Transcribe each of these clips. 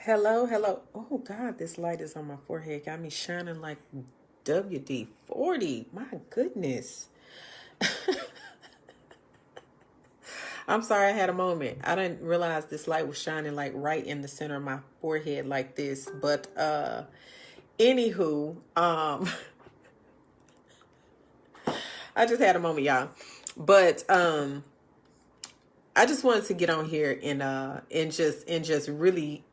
Hello, hello. Oh God, this light is on my forehead. Got me shining like WD-40. My goodness. I'm sorry I had a moment. I didn't realize this light was shining like right in the center of my forehead like this. But anywho, I just had a moment, y'all. But I just wanted to get on here and just really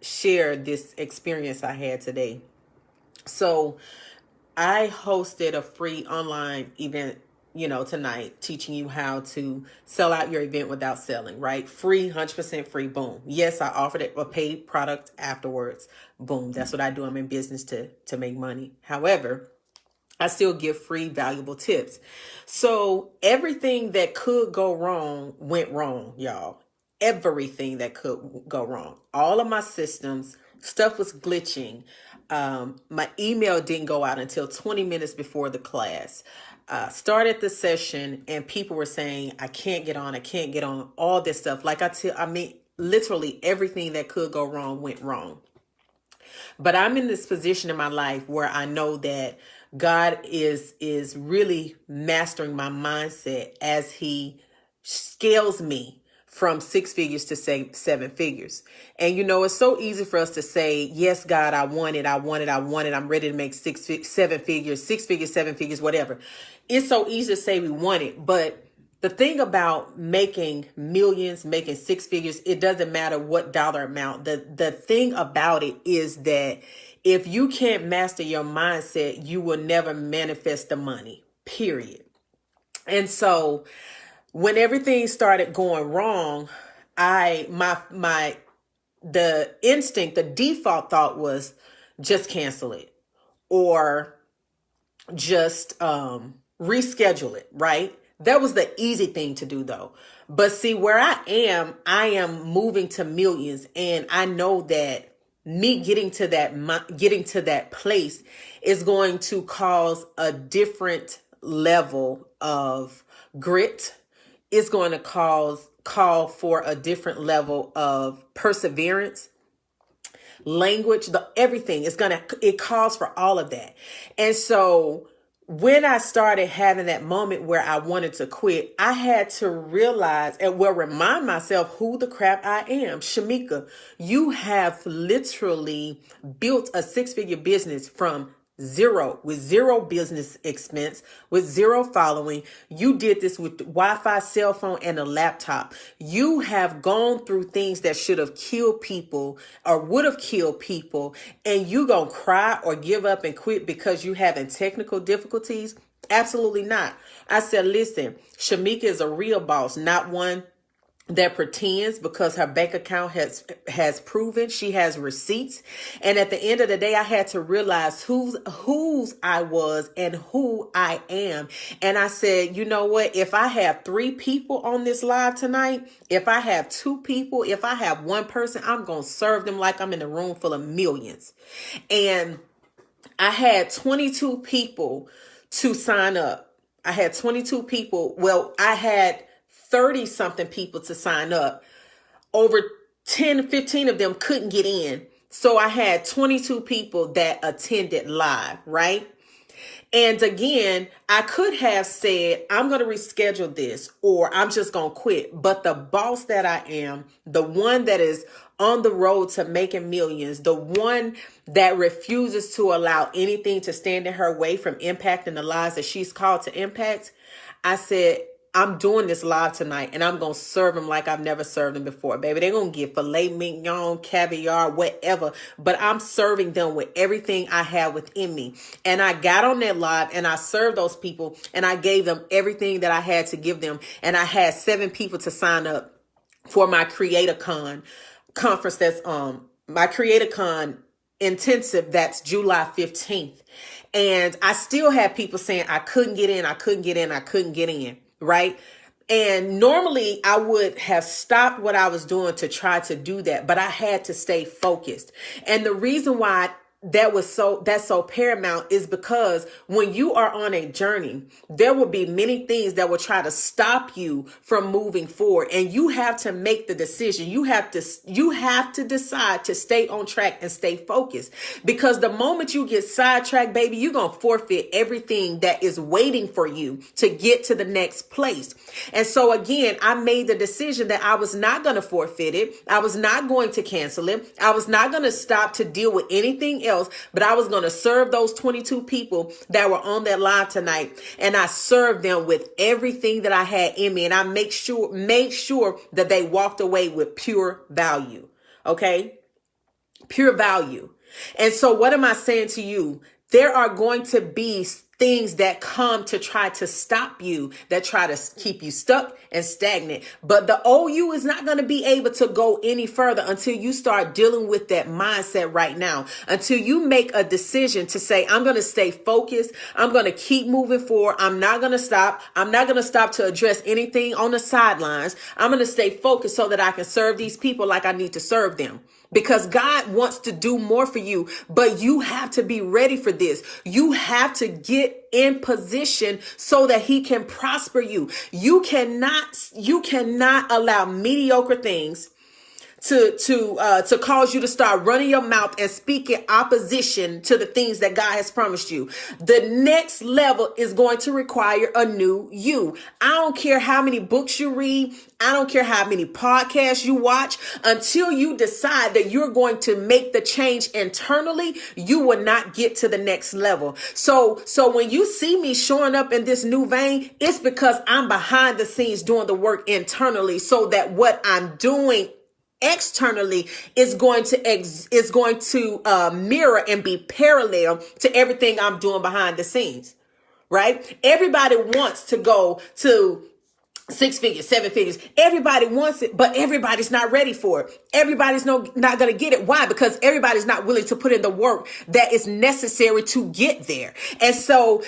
share this experience I had today. So I hosted a free online event, tonight, teaching you how to sell out your event without selling, right? Free, 100% free, boom. Yes, I offered it a paid product afterwards. Boom. That's what I do. I'm in business to make money. However, I still give free, valuable tips. So everything that could go wrong went wrong, y'all. Everything that could go wrong. All of my systems, stuff was glitching. My email didn't go out until 20 minutes before the class. Started the session and people were saying, I can't get on, all this stuff. Literally everything that could go wrong went wrong. But I'm in this position in my life where I know that God is really mastering my mindset as he scales me from 6 figures to say 7 figures. And it's so easy for us to say, yes, God, I want it. I'm ready to make 7 figures, 6 figures, 7 figures, whatever. It's so easy to say we want it. But the thing about making millions, making 6 figures, it doesn't matter what dollar amount. The thing about it is that if you can't master your mindset, you will never manifest the money, period. And so when everything started going wrong, the instinct, the default thought was just cancel it or just reschedule it, right? That was the easy thing to do though. But see where I am moving to millions, and I know that me getting to that place is going to cause a different level of grit. It's going to call for a different level of perseverance, language, everything is it calls for all of that. And so when I started having that moment where I wanted to quit, I had to realize and remind myself who the crap I am. Shamieka, you have literally built a 6-figure business from zero, with zero business expense, with zero following. You did this with Wi-Fi, cell phone, and a laptop. You have gone through things that should have killed people or would have killed people, and you gonna cry or give up and quit because you having technical difficulties? Absolutely not. I said, listen, Shamieka is a real boss, not one that pretends, because her bank account has proven, she has receipts. And at the end of the day, I had to realize whose I was and who I am. And I said, you know what? If I have 3 people on this live tonight, if I have 2 people, if I have 1 person, I'm going to serve them like I'm in a room full of millions. And I had 22 people to sign up. I had 22 people. Well, I had 30 something people to sign up. Over 10, 15 of them couldn't get in. So I had 22 people that attended live, right? And again, I could have said, I'm going to reschedule this or I'm just going to quit. But the boss that I am, the one that is on the road to making millions, the one that refuses to allow anything to stand in her way from impacting the lives that she's called to impact, I said, I'm doing this live tonight and I'm going to serve them like I've never served them before, baby. They're going to get filet mignon, caviar, whatever, but I'm serving them with everything I have within me. And I got on that live and I served those people and I gave them everything that I had to give them. And I had 7 people to sign up for my CreatorCon conference. That's my CreatorCon intensive. That's July 15th. And I still had people saying I couldn't get in. Right. And normally I would have stopped what I was doing to try to do that, but I had to stay focused. And the reason why that's so paramount is because when you are on a journey, there will be many things that will try to stop you from moving forward. And you have to make the decision. You have to decide to stay on track and stay focused, because the moment you get sidetracked, baby, you're going to forfeit everything that is waiting for you to get to the next place. And so again, I made the decision that I was not going to forfeit it. I was not going to cancel it. I was not going to stop to deal with anything else, but I was going to serve those 22 people that were on that live tonight. And I served them with everything that I had in me. And I made sure that they walked away with pure value. Okay. Pure value. And so what am I saying to you? There are going to be things that come to try to stop you, that try to keep you stuck and stagnant. But the old you is not going to be able to go any further until you start dealing with that mindset right now, until you make a decision to say, I'm going to stay focused. I'm going to keep moving forward. I'm not going to stop. I'm not going to stop to address anything on the sidelines. I'm going to stay focused so that I can serve these people like I need to serve them. Because God wants to do more for you, but you have to be ready for this. You have to get in position so that he can prosper you. You cannot allow mediocre things to cause you to start running your mouth and speaking opposition to the things that God has promised you. The next level is going to require a new you. I don't care how many books you read. I don't care how many podcasts you watch. Until you decide that you're going to make the change internally, you will not get to the next level. So when you see me showing up in this new vein, it's because I'm behind the scenes doing the work internally, so that what I'm doing externally is going to mirror and be parallel to everything I'm doing behind the scenes, right? Everybody wants to go to 6 figures, 7 figures. Everybody wants it, but everybody's not ready for it. Everybody's not going to get it. Why? Because everybody's not willing to put in the work that is necessary to get there. And so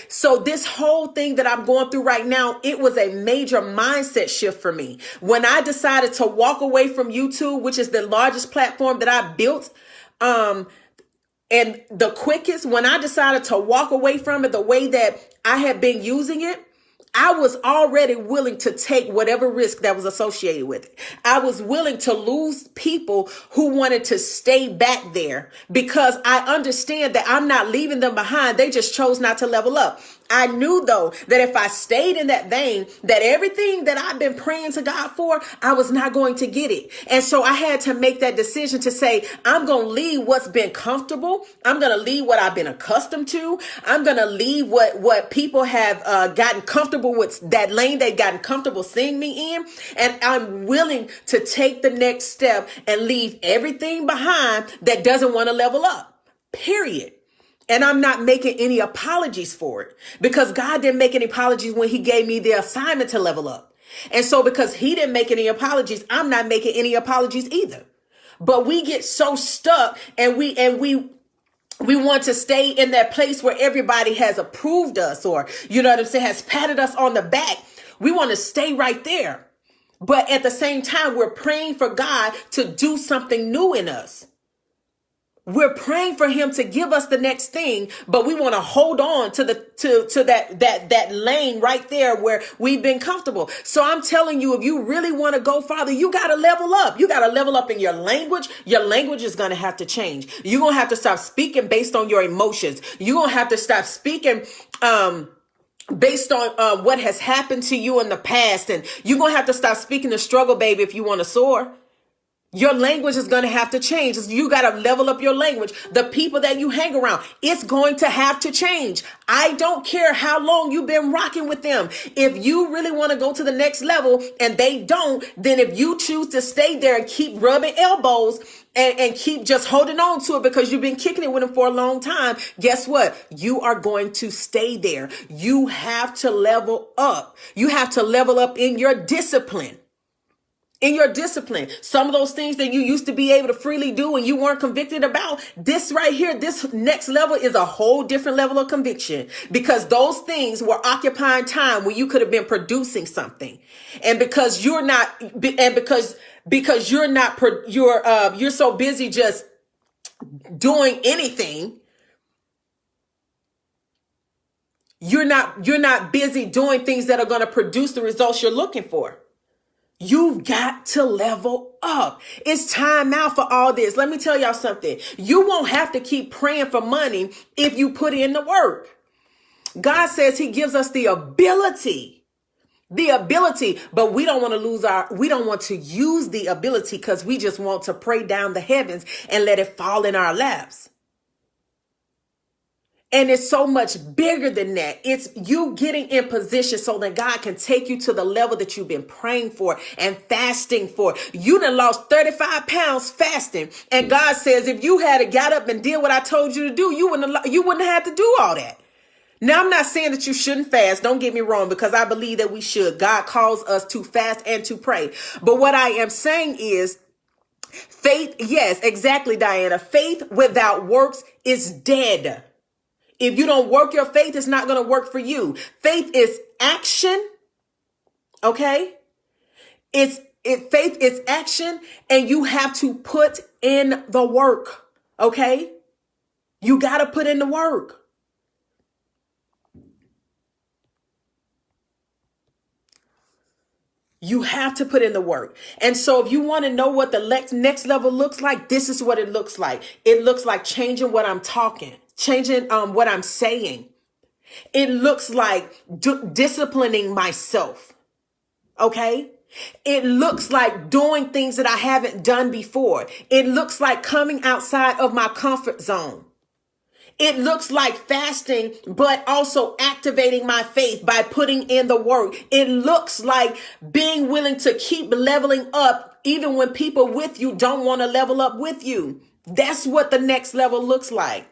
this whole thing that I'm going through right now, it was a major mindset shift for me. When I decided to walk away from YouTube, which is the largest platform that I built, and the quickest, when I decided to walk away from it the way that I had been using it, I was already willing to take whatever risk that was associated with it. I was willing to lose people who wanted to stay back there, because I understand that I'm not leaving them behind. They just chose not to level up. I knew, though, that if I stayed in that vein, that everything that I've been praying to God for, I was not going to get it. And so I had to make that decision to say, I'm going to leave what's been comfortable. I'm going to leave what I've been accustomed to. I'm going to leave what people have gotten comfortable with, that lane they've gotten comfortable seeing me in. And I'm willing to take the next step and leave everything behind that doesn't want to level up, period. And I'm not making any apologies for it, because God didn't make any apologies when he gave me the assignment to level up. And so because he didn't make any apologies, I'm not making any apologies either. But we get so stuck, and we want to stay in that place where everybody has approved us, or, you know what I'm saying, has patted us on the back. We want to stay right there. But at the same time, we're praying for God to do something new in us. We're praying for him to give us the next thing, but we want to hold on to that lane right there where we've been comfortable. So I'm telling you, if you really want to go farther, you got to level up. You got to level up in your language. Your language is going to have to change. You're going to have to stop speaking based on your emotions. You're going to have to stop speaking based on what has happened to you in the past. And you're going to have to stop speaking the struggle, baby, if you want to soar. Your language is going to have to change. You got to level up your language. The people that you hang around, it's going to have to change. I don't care how long you've been rocking with them. If you really want to go to the next level and they don't, then if you choose to stay there and keep rubbing elbows and keep just holding on to it because you've been kicking it with them for a long time, guess what? You are going to stay there. You have to level up. You have to level up in your discipline. In your discipline, some of those things that you used to be able to freely do and you weren't convicted about, this right here, this next level is a whole different level of conviction, because those things were occupying time when you could have been producing something. And because you're not, and because you're so busy just doing anything, You're not busy doing things that are going to produce the results you're looking for. You've got to level up. It's time out for all this. Let me tell y'all something. You won't have to keep praying for money if you put in the work. God says he gives us the ability, but we don't want to use the ability because we just want to pray down the heavens and let it fall in our laps. And it's so much bigger than that. It's you getting in position so that God can take you to the level that you've been praying for and fasting for. You done lost 35 pounds fasting. And God says, if you had got up and did what I told you to do, you wouldn't have had to do all that. Now, I'm not saying that you shouldn't fast. Don't get me wrong, because I believe that we should. God calls us to fast and to pray. But what I am saying is faith. Yes, exactly, Diana. Faith without works is dead. If you don't work your faith, it's not going to work for you. Faith is action. Okay. Faith is action, and you have to put in the work. Okay. You got to put in the work. You have to put in the work. And so if you want to know what the next level looks like, this is what it looks like. It looks like changing what I'm changing what I'm saying. It looks like disciplining myself. Okay? It looks like doing things that I haven't done before. It looks like coming outside of my comfort zone. It looks like fasting, but also activating my faith by putting in the work. It looks like being willing to keep leveling up even when people with you don't want to level up with you. That's what the next level looks like.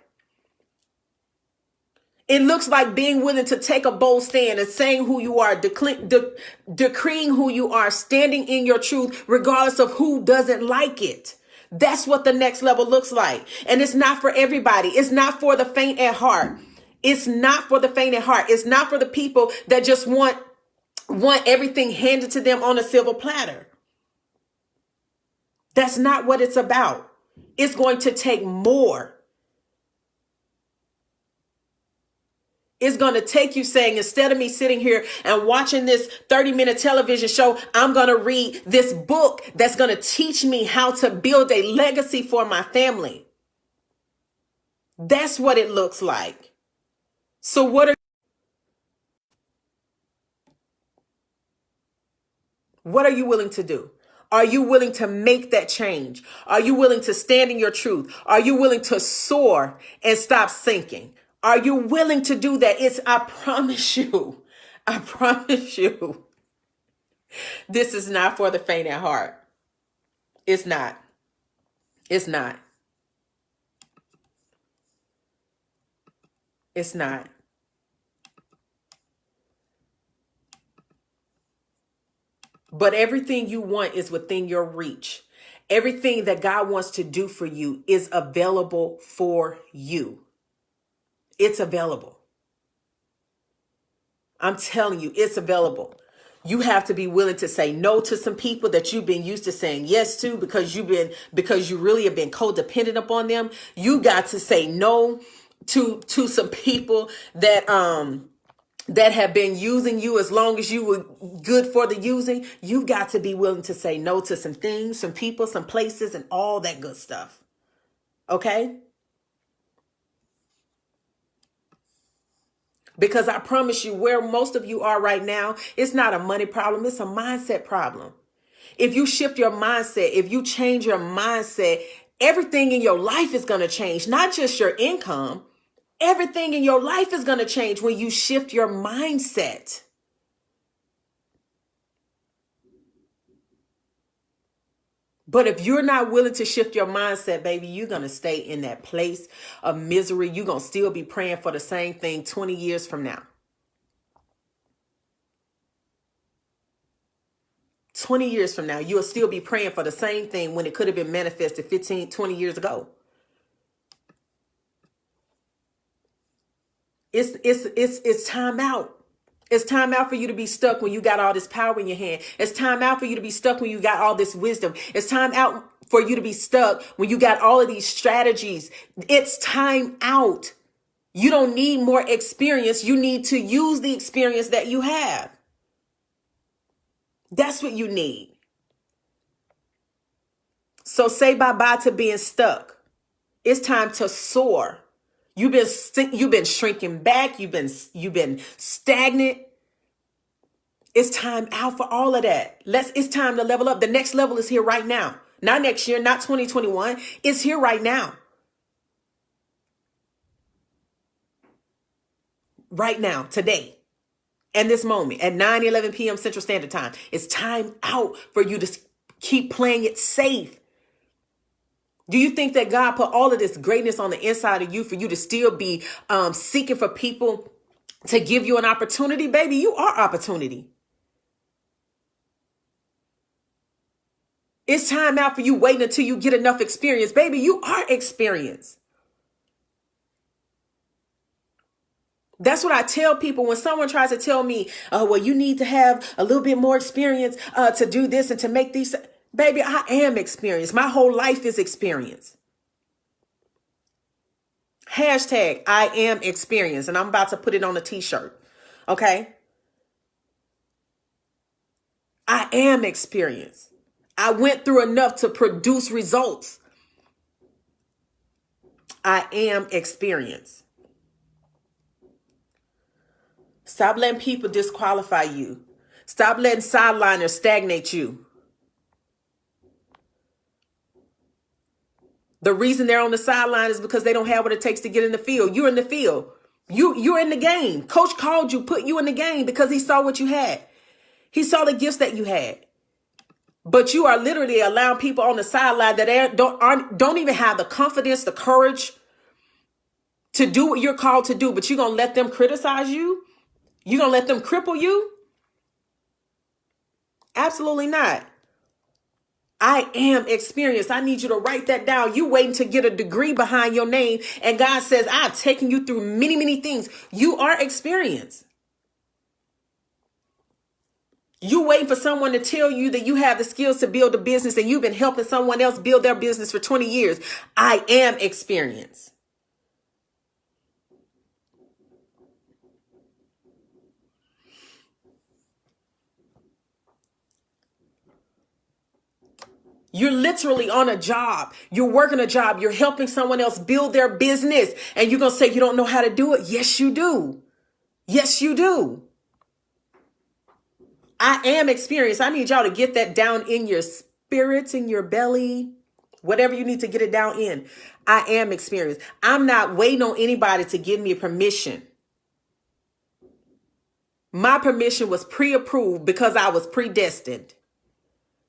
It looks like being willing to take a bold stand and saying who you are, decreeing who you are, standing in your truth, regardless of who doesn't like it. That's what the next level looks like. And it's not for everybody. It's not for the faint at heart. It's not for the faint at heart. It's not for the people that just want everything handed to them on a silver platter. That's not what it's about. It's going to take more. It's going to take you saying, instead of me sitting here and watching this 30-minute television show, I'm going to read this book that's going to teach me how to build a legacy for my family. That's what it looks like. So what are you willing to do? Are you willing to make that change? Are you willing to stand in your truth? Are you willing to soar and stop sinking? Are you willing to do that? I promise you, this is not for the faint at heart. It's not. It's not. It's not. But everything you want is within your reach. Everything that God wants to do for you is available for you. It's available. I'm telling you, it's available. You have to be willing to say no to some people that you've been used to saying yes to because you really have been codependent upon them. You got to say no to some people that have been using you as long as you were good for the using. You've got to be willing to say no to some things, some people, some places, and all that good stuff. Okay? Because I promise you, where most of you are right now, it's not a money problem. It's a mindset problem. If you shift your mindset, if you change your mindset, everything in your life is going to change, not just your income. Everything in your life is going to change when you shift your mindset. But if you're not willing to shift your mindset, baby, you're going to stay in that place of misery. You're going to still be praying for the same thing 20 years from now. 20 years from now, you'll still be praying for the same thing when it could have been manifested 15, 20 years ago. It's time out. It's time out for you to be stuck when you got all this power in your hand. It's time out for you to be stuck when you got all this wisdom. It's time out for you to be stuck when you got all of these strategies. It's time out. You don't need more experience. You need to use the experience that you have. That's what you need. So say bye-bye to being stuck. It's time to soar. You've been shrinking back. You've been stagnant. It's time out for all of that. It's time to level up. The next level is here right now. Not next year, not 2021. It's here right now. Right now, today, and this moment at 9:11 p.m. Central Standard Time. It's time out for you to keep playing it safe. Do you think that God put all of this greatness on the inside of you for you to still be seeking for people to give you an opportunity? Baby, you are opportunity. It's time out for you waiting until you get enough experience. Baby, you are experience. That's what I tell people when someone tries to tell me, oh, well, you need to have a little bit more experience to do this and to make these. Baby, I am experience. My whole life is experience. Hashtag I am experience. And I'm about to put it on a t-shirt. Okay. I am experience. I went through enough to produce results. I am experience. Stop letting people disqualify you. Stop letting sideliners stagnate you. The reason they're on the sideline is because they don't have what it takes to get in the field. You're in the field. You're in the game. Coach called you, put you in the game because he saw what you had. He saw the gifts that you had. But you are literally allowing people on the sideline that don't even have the confidence, the courage to do what you're called to do. But you're going to let them criticize you? You're going to let them cripple you? Absolutely not. I am experienced. I need you to write that down. You waiting to get a degree behind your name. And God says, I've taken you through many, many things. You are experienced. You waiting for someone to tell you that you have the skills to build a business and you've been helping someone else build their business for 20 years. I am experienced. You're literally on a job. You're working a job. You're helping someone else build their business. And you're going to say you don't know how to do it. Yes, you do. Yes, you do. I am experienced. I need y'all to get that down in your spirits, in your belly, whatever you need to get it down in. I am experienced. I'm not waiting on anybody to give me permission. My permission was pre-approved because I was predestined.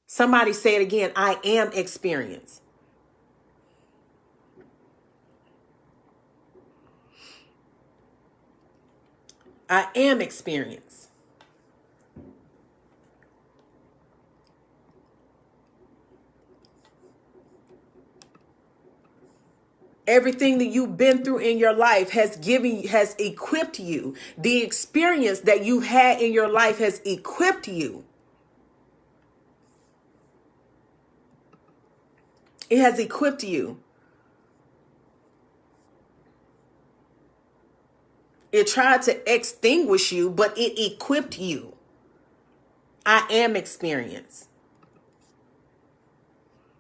Somebody say it again. I am experienced. I am experienced. Everything that you've been through in your life has equipped you. The experience that you've had in your life has equipped you. It has equipped you. It tried to extinguish you, but it equipped you. I am experienced.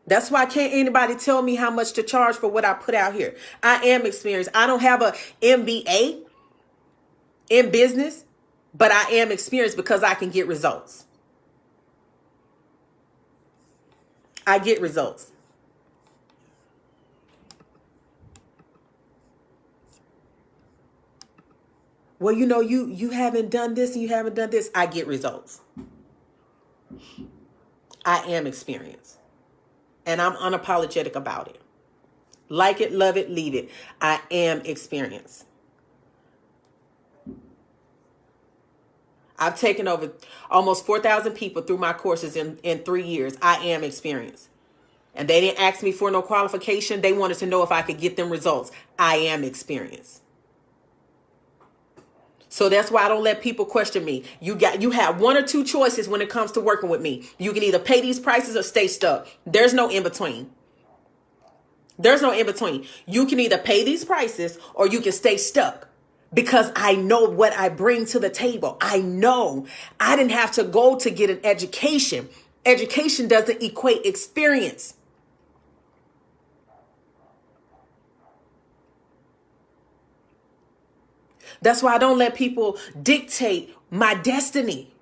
That's why can't anybody tell me how much to charge for what I put out here. I am experienced. I don't have a MBA in business, but I am experienced because I can get results. I get results. Well, you haven't done this and you haven't done this. I get results. I am experienced. And I'm unapologetic about it. Like it, love it, leave it. I am experienced. I've taken over almost 4,000 people through my courses in 3 years. I am experienced. And they didn't ask me for no qualification. They wanted to know if I could get them results. I am experienced. So that's why I don't let people question me. You have one or two choices when it comes to working with me. You can either pay these prices or stay stuck. There's no in between. There's no in between. You can either pay these prices or you can stay stuck, because I know what I bring to the table. I know I didn't have to go to get an education. Education doesn't equate experience. That's why I don't let people dictate my destiny.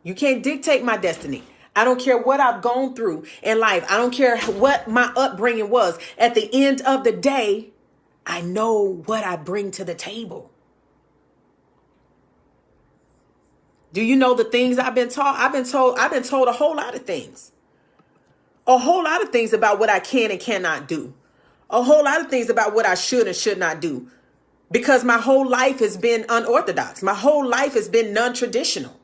You can't dictate my destiny. I don't care what I've gone through in life. I don't care what my upbringing was. At the end of the day, I know what I bring to the table. Do you know the things I've been taught? I've been told a whole lot of things. A whole lot of things about what I can and cannot do. A whole lot of things about what I should and should not do. Because my whole life has been unorthodox. My whole life has been non-traditional.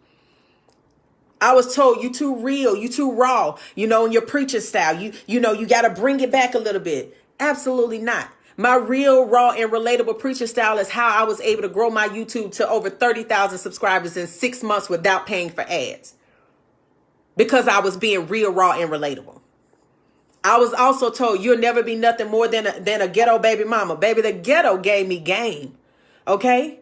I was told, you too real, you too raw, in your preaching style. You got to bring it back a little bit. Absolutely not. My real, raw, and relatable preaching style is how I was able to grow my YouTube to over 30,000 subscribers in 6 months without paying for ads. Because I was being real, raw, and relatable. I was also told, you'll never be nothing more than a ghetto baby mama. Baby, the ghetto gave me game. Okay?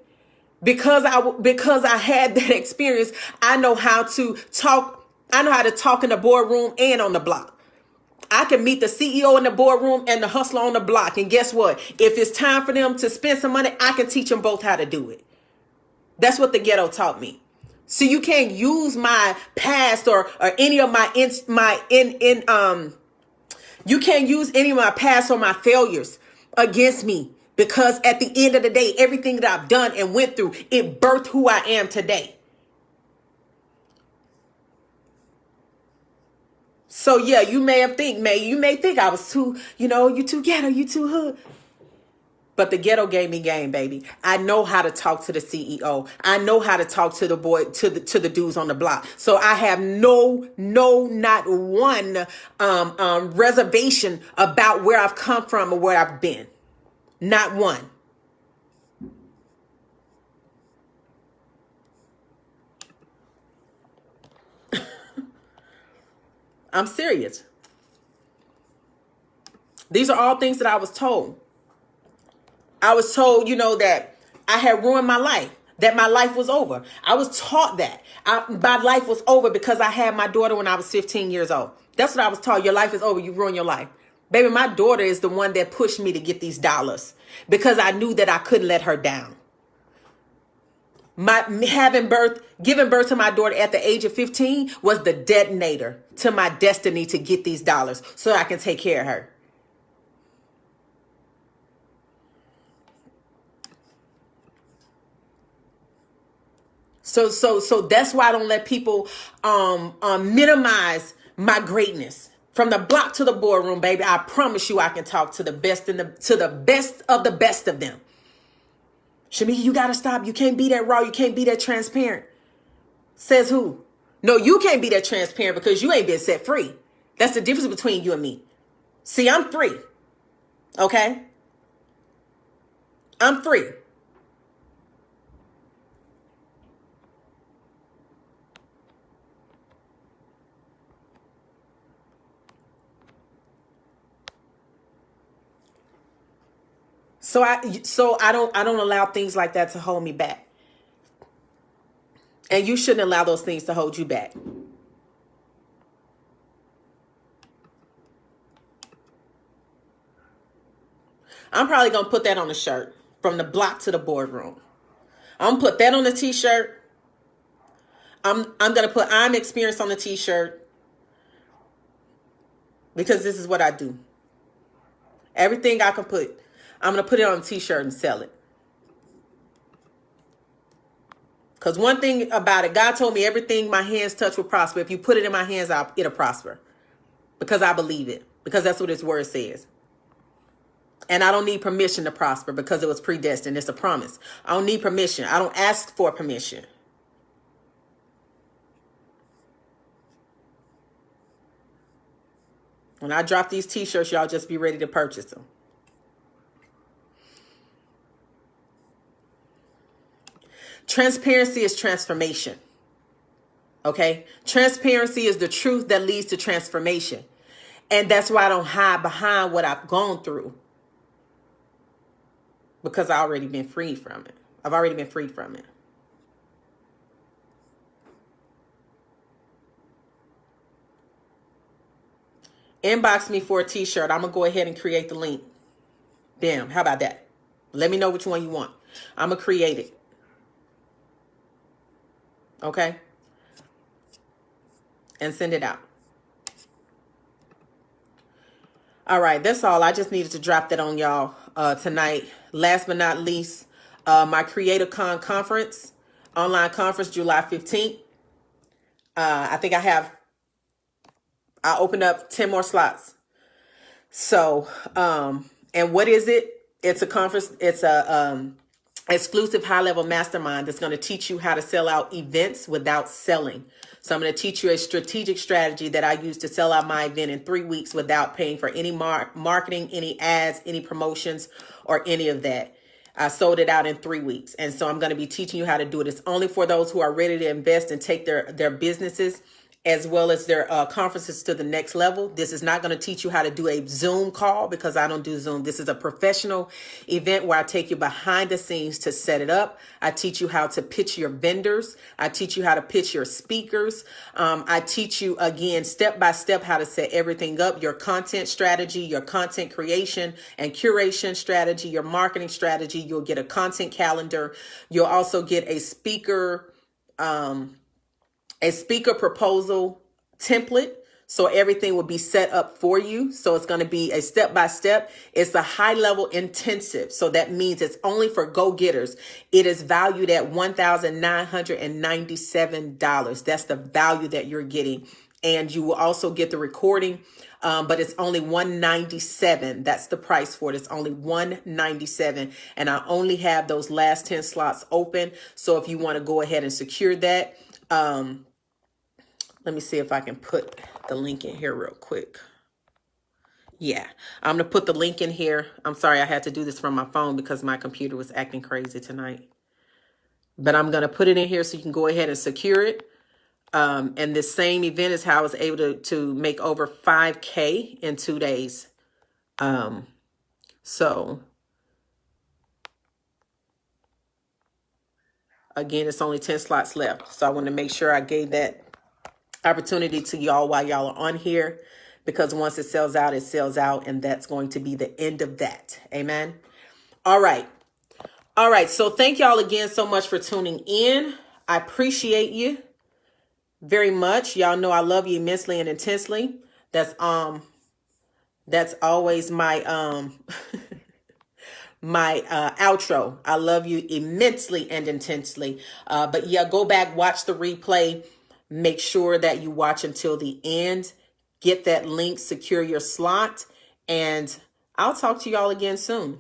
Because I had that experience, I know how to talk. I know how to talk in the boardroom and on the block. I can meet the CEO in the boardroom and the hustler on the block. And guess what? If it's time for them to spend some money, I can teach them both how to do it. That's what the ghetto taught me. So you can't use my past or any of you can't use any of my past or my failures against me. Because at the end of the day, everything that I've done and went through, it birthed who I am today. So yeah, you may think I was too, you too ghetto, you too hood. But the ghetto gave me game, baby. I know how to talk to the CEO. I know how to talk to the boy, to the dudes on the block. So I have not one reservation about where I've come from or where I've been. Not one. I'm serious. These are all things that I was told. I was told, that I had ruined my life, that my life was over. I was taught that my life was over because I had my daughter when I was 15 years old. That's what I was taught. Your life is over. You ruined your life. Baby, my daughter is the one that pushed me to get these dollars because I knew that I couldn't let her down. Giving birth to my daughter at the age of 15 was the detonator to my destiny to get these dollars so I can take care of her. So that's why I don't let people minimize my greatness. From the block to the boardroom, baby, I promise you I can talk to the best to the best of them. Shamieka, you gotta stop. You can't be that raw. You can't be that transparent. Says who? No, you can't be that transparent because you ain't been set free. That's the difference between you and me. See, I'm free. Okay? I'm free. So I don't allow things like that to hold me back. And you shouldn't allow those things to hold you back. I'm probably going to put that on a shirt, from the block to the boardroom. I'm going to put that on a t-shirt. I'm going to put I'm experienced on the t-shirt, because this is what I do. Everything I can put, I'm going to put it on a t-shirt and sell it. Because one thing about it, God told me everything my hands touch will prosper. If you put it in my hands, it'll prosper. Because I believe it. Because that's what his word says. And I don't need permission to prosper because it was predestined. It's a promise. I don't need permission. I don't ask for permission. When I drop these t-shirts, y'all just be ready to purchase them. Transparency is transformation. Okay? Transparency is the truth that leads to transformation. And that's why I don't hide behind what I've gone through, because I've already been freed from it. I've already been freed from it. Inbox me for a t-shirt. I'm going to go ahead and create the link. Damn, how about that? Let me know which one you want. I'm going to create it. Okay? And send it out. All right, that's all. I just needed to drop that on y'all tonight. Last but not least, my CreatorCon conference, online conference, July 15th. I think I opened up 10 more slots. So, and what is it? It's a conference. It's a exclusive high-level mastermind that's going to teach you how to sell out events without selling. So I'm going to teach you a strategic strategy that I use to sell out my event in 3 weeks without paying for any marketing, any ads, any promotions, or any of that. I sold it out in 3 weeks. And so I'm going to be teaching you how to do it. It's only for those who are ready to invest and take their businesses as well as their conferences to the next level. This is not going to teach you how to do a Zoom call, because I don't do Zoom. This is a professional event where I take you behind the scenes to set it up. I teach you how to pitch your vendors. I teach you how to pitch your speakers. I teach you, again, step by step, how to set everything up, your content strategy, your content creation and curation strategy, your marketing strategy. You'll get a content calendar. You'll also get a speaker proposal template. So everything will be set up for you. So it's going to be a step-by-step. It's a high-level intensive. So that means it's only for go-getters. It is valued at $1,997. That's the value that you're getting. And you will also get the recording, but it's only $197. That's the price for it. It's only $197. And I only have those last 10 slots open. So if you want to go ahead and secure that, let me see if I can put the link in here real quick. Yeah, I'm going to put the link in here. I'm sorry I had to do this from my phone because my computer was acting crazy tonight. But I'm going to put it in here so you can go ahead and secure it. And this same event is how I was able to make over 5K in 2 days. So, again, it's only 10 slots left. So I want to make sure I gave that opportunity to y'all while y'all are on here, because once it sells out, it sells out, and that's going to be the end of that. Amen. All right. So thank y'all again so much for tuning in. I appreciate you very much. Y'all know I love you immensely and intensely. That's always my my outro. I love you immensely and intensely. But yeah, go back, watch the replay. Make sure that you watch until the end. Get that link, secure your slot, and I'll talk to y'all again soon.